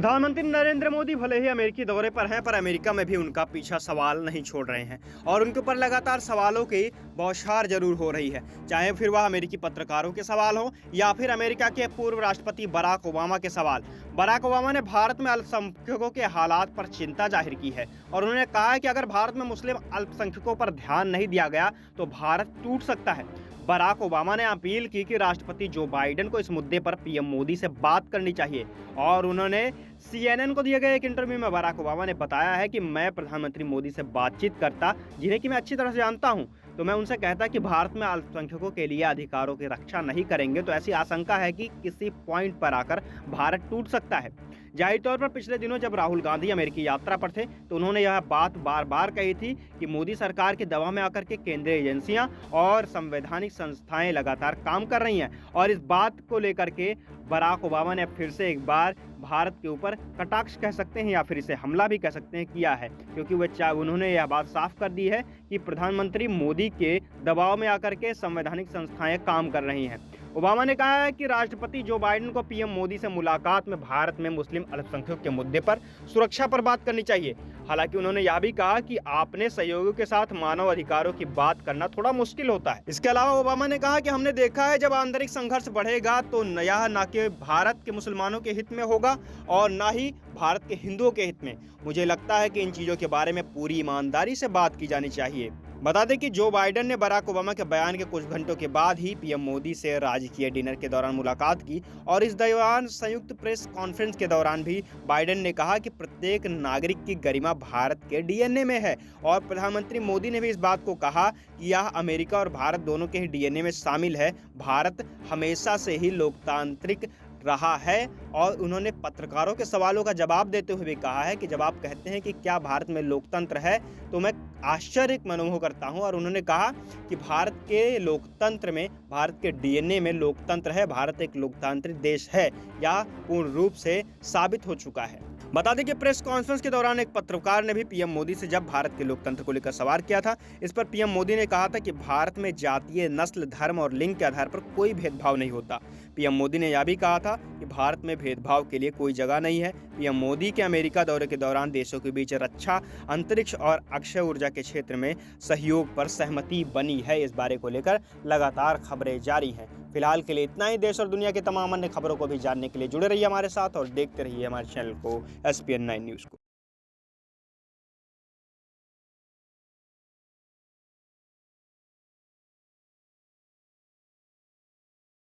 प्रधानमंत्री नरेंद्र मोदी भले ही अमेरिकी दौरे पर हैं, पर अमेरिका में भी उनका पीछा सवाल नहीं छोड़ रहे हैं और उनके ऊपर लगातार सवालों की बौछार जरूर हो रही है। चाहे फिर वह अमेरिकी पत्रकारों के सवाल हो या फिर अमेरिका के पूर्व राष्ट्रपति बराक ओबामा के सवाल। बराक ओबामा ने भारत में अल्पसंख्यकों के हालात पर चिंता जाहिर की है और उन्होंने कहा है कि अगर भारत में मुस्लिम अल्पसंख्यकों पर ध्यान नहीं दिया गया तो भारत टूट सकता है। बराक ओबामा ने अपील की कि राष्ट्रपति जो बाइडेन को इस मुद्दे पर पीएम मोदी से बात करनी चाहिए और उन्होंने सीएनएन को दिए गए एक इंटरव्यू में बराक ओबामा ने बताया है कि मैं प्रधानमंत्री मोदी से बातचीत करता, जिन्हें कि मैं अच्छी तरह से जानता हूं, तो मैं उनसे कहता कि भारत में अल्पसंख्यकों के लिए अधिकारों की रक्षा नहीं करेंगे तो ऐसी आशंका है कि किसी पॉइंट पर आकर भारत टूट सकता है। जाहिर तौर पर पिछले दिनों जब राहुल गांधी अमेरिकी यात्रा पर थे तो उन्होंने यह बात बार बार कही थी कि मोदी सरकार के दबाव में आकर के केंद्रीय एजेंसियां और संवैधानिक संस्थाएं लगातार काम कर रही हैं और इस बात को लेकर के बराक ओबामा ने फिर से एक बार भारत के ऊपर कटाक्ष कह सकते हैं या फिर इसे हमला भी कह सकते हैं किया है, क्योंकि उन्होंने यह बात साफ कर दी है कि प्रधानमंत्री मोदी के दबाव में आकर के संवैधानिक संस्थाएं काम कर रही हैं। ओबामा ने कहा है कि राष्ट्रपति जो बाइडेन को पीएम मोदी से मुलाकात में भारत में मुस्लिम अल्पसंख्यकों के मुद्दे पर सुरक्षा पर बात करनी चाहिए। हालांकि उन्होंने यह भी कहा कि अपने सहयोगियों के साथ मानव अधिकारों की बात करना थोड़ा मुश्किल होता है। इसके अलावा ओबामा ने कहा कि हमने देखा है जब आंतरिक संघर्ष बढ़ेगा तो यह न कि भारत के मुसलमानों के हित में होगा और न ही भारत के हिंदुओं के हित में। मुझे लगता है कि इन चीजों के बारे में पूरी ईमानदारी से बात की जानी चाहिए। बता दें कि जो बाइडेन ने बराक ओबामा के बयान के कुछ घंटों के बाद ही पीएम मोदी से राजकीय डिनर के दौरान मुलाकात की और इस दौरान संयुक्त प्रेस कॉन्फ्रेंस के दौरान भी बाइडेन ने कहा कि प्रत्येक नागरिक की गरिमा भारत के डीएनए में है और प्रधानमंत्री मोदी ने भी इस बात को कहा कि यह अमेरिका और भारत दोनों के ही डीएनए में शामिल है। भारत हमेशा से ही लोकतांत्रिक रहा है और उन्होंने पत्रकारों के सवालों का जवाब देते हुए भी कहा है कि जब आप कहते हैं कि क्या भारत में लोकतंत्र है तो मैं आश्चर्य अनुभव करता हूं और उन्होंने कहा कि भारत के लोकतंत्र में, भारत के डीएनए में लोकतंत्र है, भारत एक लोकतांत्रिक देश है, यह पूर्ण रूप से साबित हो चुका है। बता दें कि प्रेस कॉन्फ्रेंस के दौरान एक पत्रकार ने भी पीएम मोदी से जब भारत के लोकतंत्र को लेकर सवाल किया था, इस पर पीएम मोदी ने कहा था कि भारत में जातीय, नस्ल, धर्म और लिंग के आधार पर कोई भेदभाव नहीं होता। पीएम मोदी ने यह भी कहा था कि भारत में भेदभाव के लिए कोई जगह नहीं है। पीएम मोदी के अमेरिका दौरे के दौरान देशों के बीच रक्षा, अंतरिक्ष और अक्षय ऊर्जा के क्षेत्र में सहयोग पर सहमति बनी है। इस बारे को लेकर लगातार खबरें जारी हैं। फिलहाल के लिए इतना ही। देश और दुनिया की तमाम अन्य खबरों को भी जानने के लिए जुड़े रहिए हमारे साथ और देखते रहिए हमारे चैनल को SPN9 न्यूज़ को।